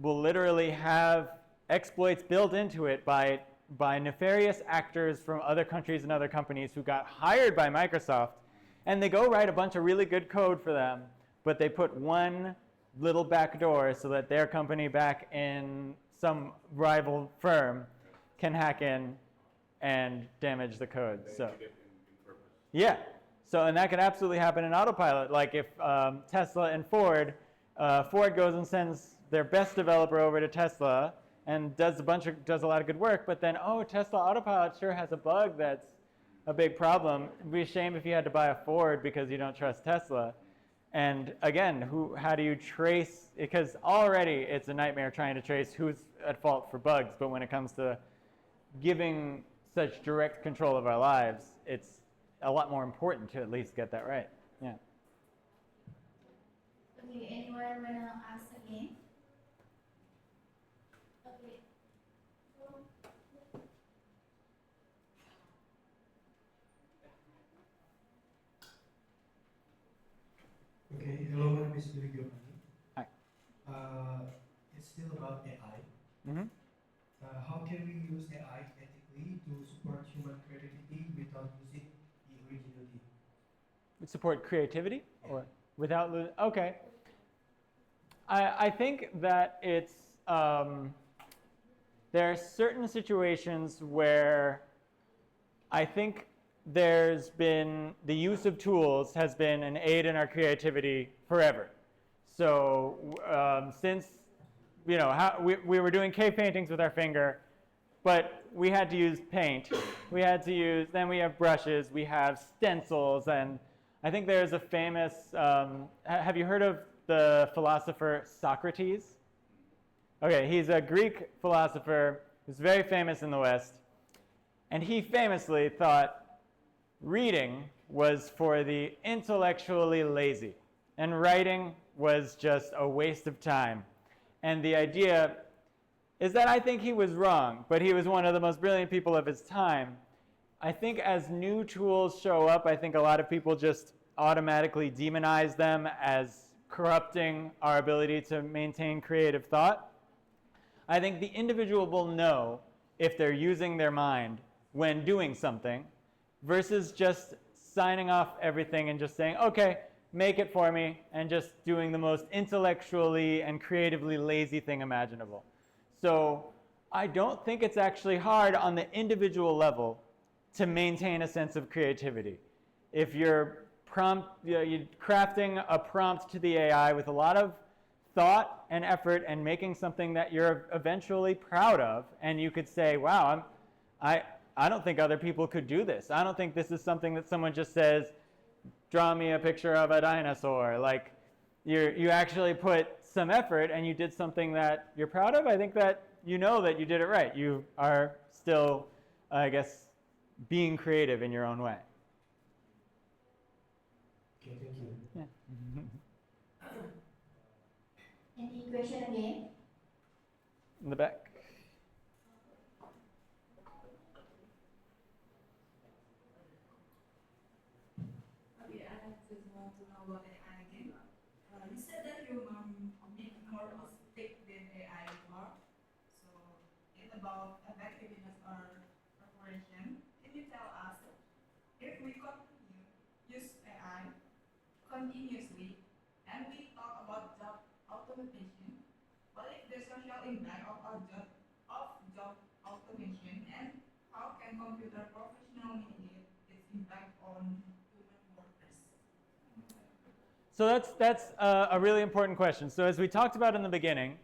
will literally have exploits built into it by nefarious actors from other countries and other companies who got hired by Microsoft, and they go write a bunch of really good code for them. But they put one little back door so that their company back in some rival firm can hack in and damage the code. So, yeah. So, and that could absolutely happen in autopilot. Like if Tesla and Ford goes and sends their best developer over to Tesla and does a lot of good work, but then Tesla autopilot sure has a bug that's a big problem. It'd be a shame if you had to buy a Ford because you don't trust Tesla. And again, how do you trace? Because already it's a nightmare trying to trace who's at fault for bugs. But when it comes to giving such direct control of our lives, it's a lot more important to at least get that right. Yeah. Okay, anyone wanna ask again? Okay. Okay, hello, my name is Jody. Hi. It's still about AI. Mm-hmm. How can we use AI ethically to support human creativity without losing the originality? Support creativity or without losing? Okay. I think that it's there are certain situations where I think there's been the use of tools has been an aid in our creativity forever. So since we were doing cave paintings with our finger, but we had to use paint. We had to use, then we have brushes, we have stencils, and I think there's a famous, have you heard of the philosopher Socrates? Okay, he's a Greek philosopher who's very famous in the West, and he famously thought reading was for the intellectually lazy, and writing was just a waste of time. And the idea is that I think he was wrong, but he was one of the most brilliant people of his time. I think as new tools show up, I think a lot of people just automatically demonize them as corrupting our ability to maintain creative thought. I think the individual will know if they're using their mind when doing something versus just signing off everything and just saying, okay, make it for me, and just doing the most intellectually and creatively lazy thing imaginable. So I don't think it's actually hard on the individual level to maintain a sense of creativity. If you're crafting a prompt to the AI with a lot of thought and effort and making something that you're eventually proud of, and you could say, wow, I don't think other people could do this. I don't think this is something that someone just says, draw me a picture of a dinosaur. Like, you actually put some effort and you did something that you're proud of. I think that you know that you did it right. You are still, I guess, being creative in your own way. Okay, thank you. Yeah. Any question again? In the back. Okay, I just want to know about AI again. You said that you make more mistake than AI before. So it's about effectiveness or preparation. Can you tell us if we continue use AI continuously and we talk about job automation, what is the social impact of our job automation, and how can computer professional mitigate its impact on human workers? So that's a really important question. So as we talked about in the beginning,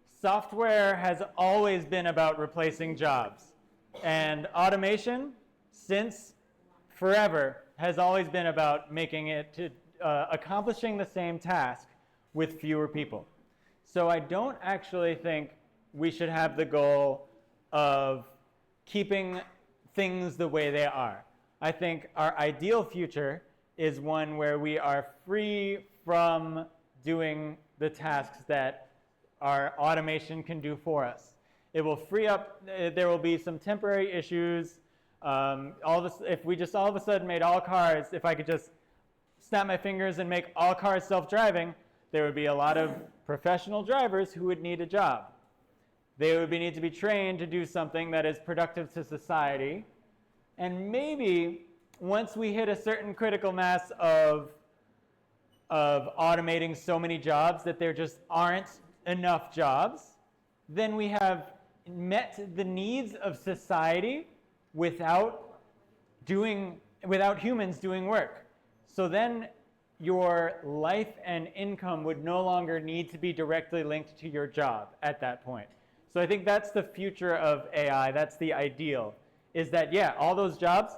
software has always been about replacing jobs. And automation, since forever, has always been about making it to accomplishing the same task with fewer people. So I don't actually think we should have the goal of keeping things the way they are. I think our ideal future is one where we are free from doing the tasks that our automation can do for us. It will free up, there will be some temporary issues. If we just all of a sudden made all cars, if I could just snap my fingers and make all cars self-driving, there would be a lot of professional drivers who would need a job. They would need to be trained to do something that is productive to society. And maybe once we hit a certain critical mass of automating so many jobs that there just aren't enough jobs, then we have met the needs of society without humans doing work. So then your life and income would no longer need to be directly linked to your job at that point. So I think that's the future of AI. That's the ideal, is that, yeah, all those jobs,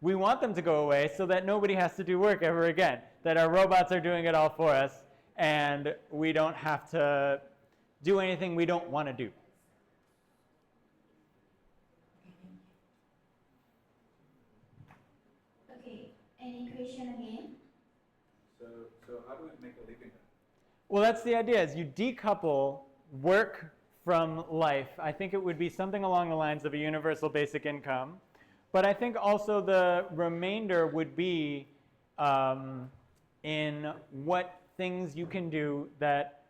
we want them to go away so that nobody has to do work ever again, that our robots are doing it all for us, and we don't have to do anything we don't want to do. Okay, any question again? So how do we make a living then? Well, that's the idea, is you decouple work from life. I think it would be something along the lines of a universal basic income. But I think also the remainder would be in what things you can do that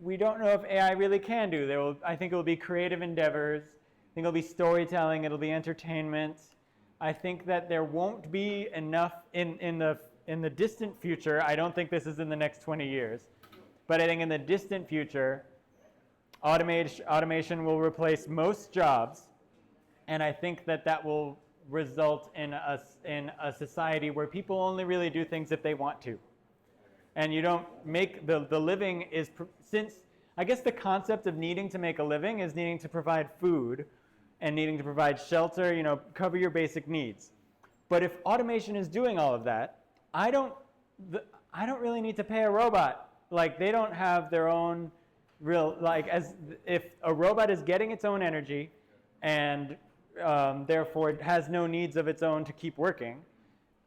we don't know if AI really can do. I think it will be creative endeavors. I think it'll be storytelling. It'll be entertainment. I think that there won't be enough in the distant future. I don't think this is in the next 20 years. But I think in the distant future, automation will replace most jobs. And I think that will result in a society where people only really do things if they want to. And you don't make the living is, since I guess the concept of needing to make a living is needing to provide food. and needing to provide shelter, cover your basic needs. But if automation is doing all of that, I don't really need to pay a robot. Like, they don't have their own real, like, as if a robot is getting its own energy and therefore it has no needs of its own to keep working,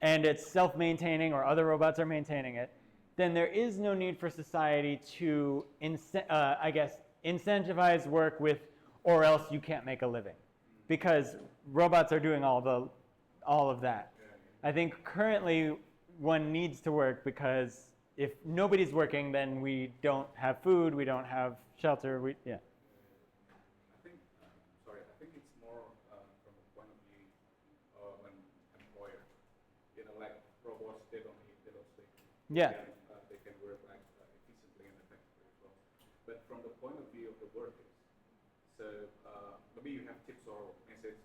and it's self-maintaining or other robots are maintaining it, then there is no need for society to, incentivize work with, or else you can't make a living, because robots are doing all of that. I think currently one needs to work because if nobody's working, then we don't have food, we don't have shelter. I think, I think it's more from the point of view of an employer. Like robots, they don't eat, they don't sleep. Yeah. They can work like efficiently and effectively as well. But from the point of view of the workers, so maybe you have tips or messages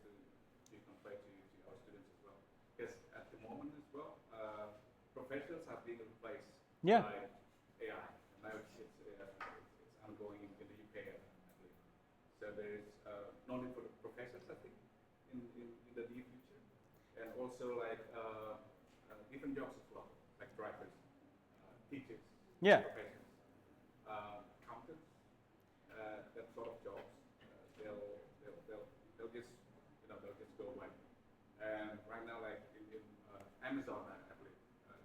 you convey to our students as well. Because at the moment as well, professionals are being replaced Yeah. by AI. And now it's ongoing in the UK, I believe. So there's no need for the professors, I think, in the near future. And also like different jobs as well, like drivers, teachers, Yeah. professors, accountants, that sort of jobs. They'll just they'll just go away. And right now, like in Amazon, I believe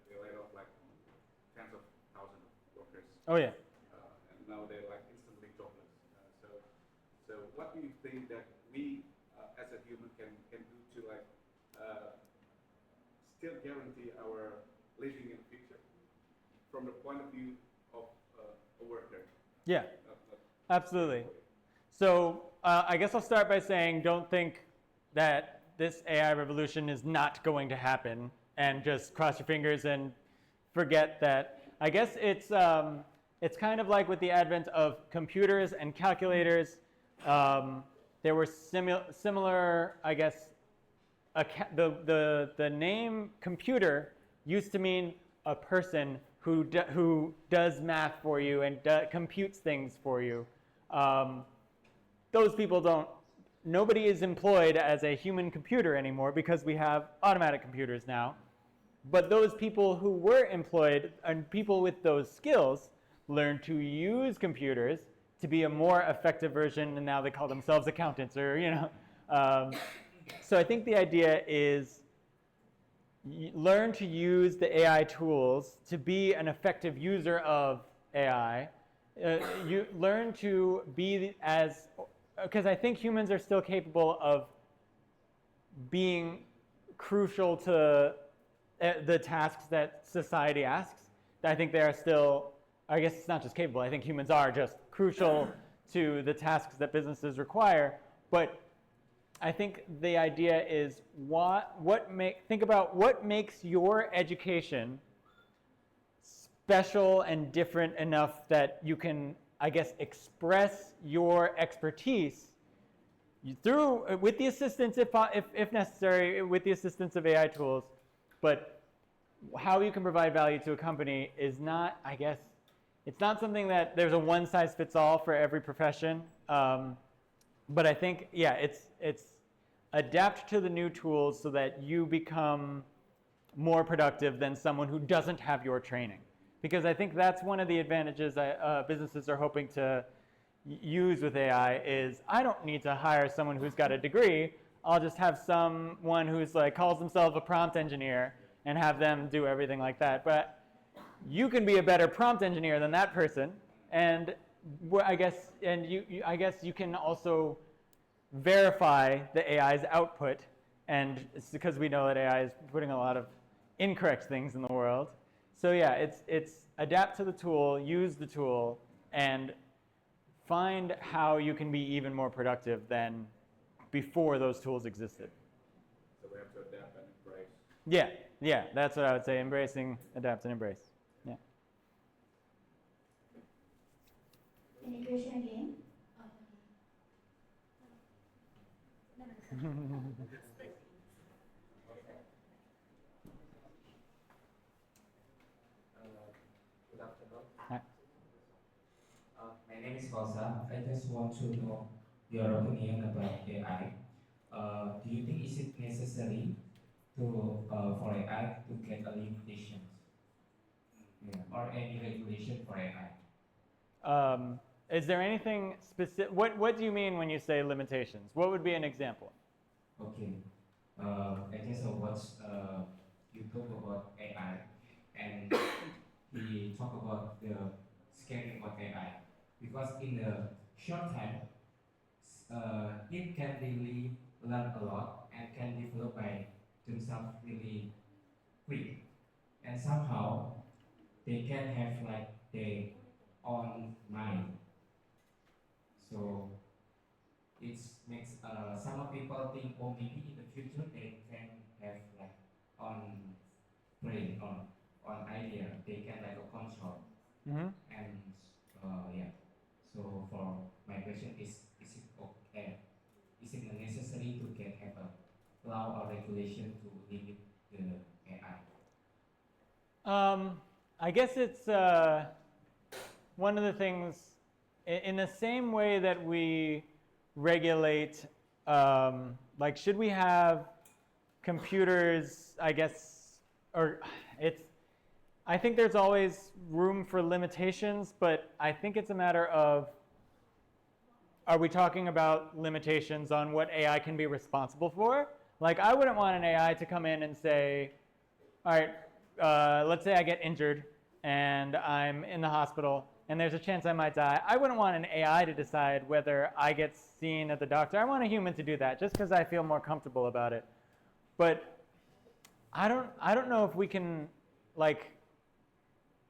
they laid off like tens of thousands of workers. Oh yeah. And now they're like instantly jobless. So what do you think that we as a human can do to like still guarantee our living in the future from the point of view of a worker? Yeah. Absolutely. So I guess I'll start by saying don't think that this AI revolution is not going to happen and just cross your fingers and forget that. I guess it's kind of like with the advent of computers and calculators. There were similar, I guess, the name computer used to mean a person who does math for you and computes things for you. Those people nobody is employed as a human computer anymore because we have automatic computers now. But those people who were employed and people with those skills learned to use computers to be a more effective version, and now they call themselves accountants or. So I think the idea is learn to use the AI tools to be an effective user of AI. You learn to be because I think humans are still capable of being crucial to the tasks that society asks. I think they are still, I guess it's not just capable, I think humans are just crucial to the tasks that businesses require. But I think the idea is think about what makes your education special and different enough that you can, I guess, express your expertise with the assistance, if necessary, with the assistance of AI tools. But how you can provide value to a company is not, I guess, it's not something that there's a one-size-fits-all for every profession. But I think, yeah, it's adapt to the new tools so that you become more productive than someone who doesn't have your training. Because I think that's one of the advantages businesses are hoping to use with AI is I don't need to hire someone who's got a degree. I'll just have someone who's like calls themselves a prompt engineer and have them do everything like that. But you can be a better prompt engineer than that person, and I guess you can also verify the AI's output, and it's because we know that AI is putting a lot of incorrect things in the world. So yeah, it's adapt to the tool, use the tool, and find how you can be even more productive than before those tools existed. So we have to adapt and embrace. Yeah, that's what I would say. Embracing, adapt, and embrace. Yeah. Any question again? Good afternoon. Hi. My name is Rosa. I just want to know your opinion about AI. do you think is it necessary to for AI to get a limitations? Yeah, or any regulation for AI? Is there anything specific? What do you mean when you say limitations? What would be an example? Okay. I just watched YouTube about AI, and he talk about the scary about AI because in the short time, it can really learn a lot and can develop by themselves really quick, and somehow they can have like their own mind. So it makes some of people think, oh, maybe in the future they can have like on brain, on idea, they can like a control. Mm-hmm. And yeah. So for my question is it okay? Is it necessary to get have a law or regulation to limit the AI? I guess it's one of the things, in the same way that we regulate, like should we have computers, I guess, or I think there's always room for limitations, but I think it's a matter of, are we talking about limitations on what AI can be responsible for? Like, I wouldn't want an AI to come in and say, all right, let's say I get injured and I'm in the hospital and there's a chance I might die. I wouldn't want an AI to decide whether I get seen at the doctor. I want a human to do that just because I feel more comfortable about it. But I don't know if we can like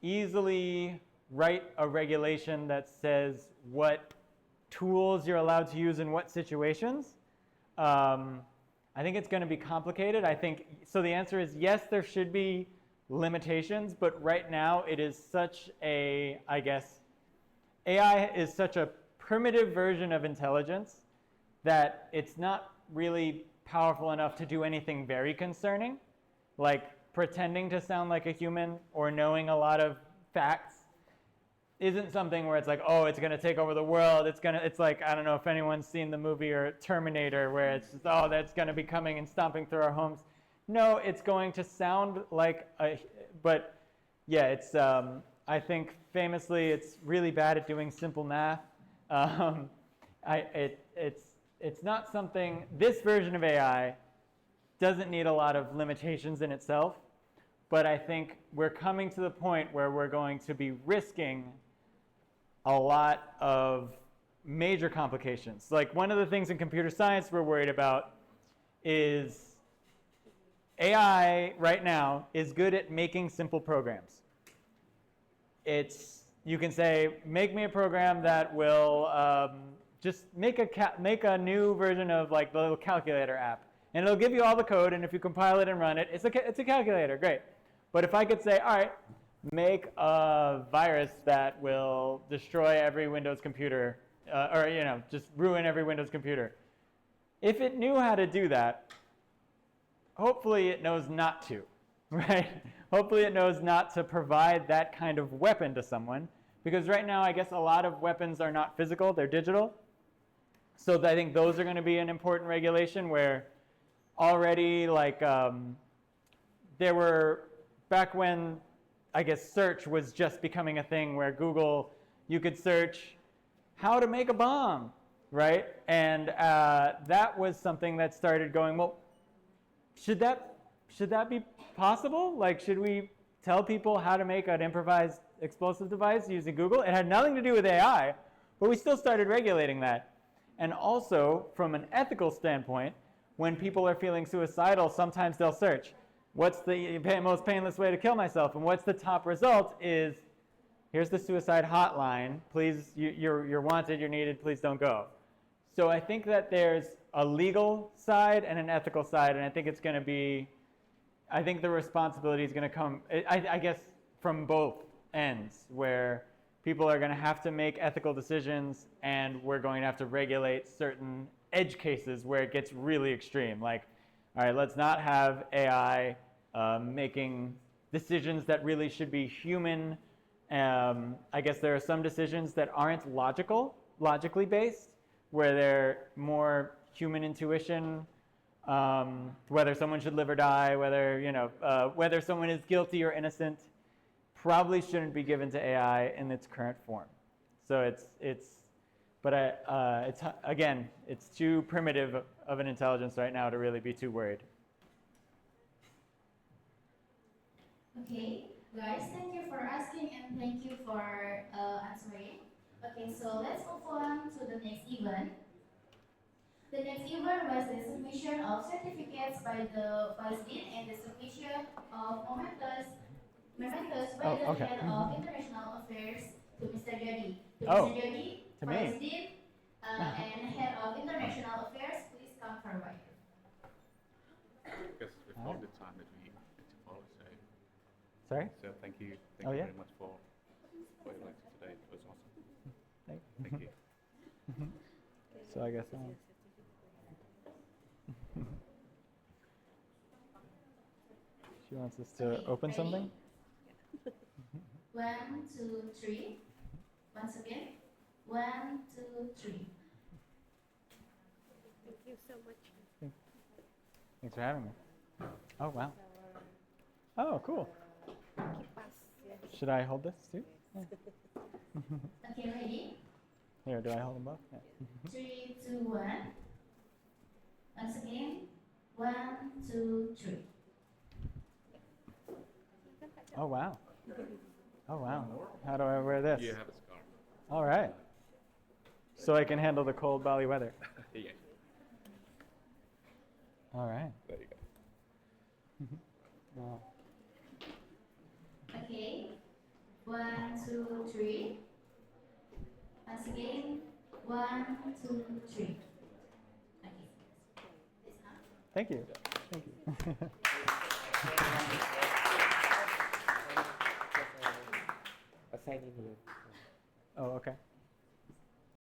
easily write a regulation that says what tools you're allowed to use in what situations. I think it's going to be complicated. I think so. The answer is yes, there should be limitations, but right now it is such a, I guess, AI is such a primitive version of intelligence that it's not really powerful enough to do anything very concerning, like pretending to sound like a human or knowing a lot of facts isn't something where it's like, oh, it's going to take over the world. It's like, I don't know if anyone's seen the movie or Terminator where it's just, oh, that's going to be coming and stomping through our homes. No, it's going to sound like but yeah, it's, I think famously it's really bad at doing simple math. It's not something, this version of AI doesn't need a lot of limitations in itself, but I think we're coming to the point where we're going to be risking a lot of major complications. Like one of the things in computer science we're worried about is AI right now is good at making simple programs. You can say, make me a program that will just make a new version of like the little calculator app. And it'll give you all the code, and if you compile it and run it, it's a calculator, great. But if I could say, all right, make a virus that will destroy every Windows computer, or just ruin every Windows computer. If it knew how to do that, hopefully it knows not to, right? Hopefully it knows not to provide that kind of weapon to someone, because right now I guess a lot of weapons are not physical, they're digital. So I think those are going to be an important regulation where already like there were, back when I guess search was just becoming a thing where Google, you could search how to make a bomb, right? And that was something that started going, well, should that be possible? Like, should we tell people how to make an improvised explosive device using Google? It had nothing to do with AI, but we still started regulating that. And also, from an ethical standpoint, when people are feeling suicidal, sometimes they'll search, what's the most painless way to kill myself? And what's the top result is, here's the suicide hotline. Please, you're wanted, you're needed, please don't go. So I think that there's a legal side and an ethical side, and I think it's going to be, I think the responsibility is going to come, I guess, from both ends, where people are going to have to make ethical decisions, and we're going to have to regulate certain edge cases where it gets really extreme. Like, all right, let's not have AI making decisions that really should be human. I guess there are some decisions that aren't logically based, where they're more human intuition, whether someone should live or die, whether, whether someone is guilty or innocent, probably shouldn't be given to AI in its current form. So again, it's too primitive of an intelligence right now to really be too worried. Okay, guys, thank you for asking and thank you for answering. Okay, so let's move on to the next event. The next event was the submission of certificates by the Vice Dean and the submission of mementos by the Okay. Head of International Affairs to Mr. Jody. To Oh, Mr. Jody, to me. Vice Dean and Head of International Affairs, please come forward. Because we followed the time that we had to follow, so. Sorry? So thank you Oh, yeah. very much for your lecture today. It was awesome. Thank Thank you. So I guess she wants us to Okay, open ready? something? 1, 2, 3. Once again. 1, 2, 3. Thank you so much. Thanks for having me. Oh, wow. Oh, cool. Keep us. Should I hold this too? Yeah. Okay, ready? Here, do I hold them both? Yeah. 3, 2, 1. Once again. 1, 2, 3. Oh, wow. Oh, wow. How do I wear this? You have a scarf. All right. So I can handle the cold Bali weather. Yeah. All right. There you go. Wow. Okay. 1, 2, 3. Once again. 1, 2, 3. Okay. This now. Thank you. Thank you. A sign in here. Oh, okay.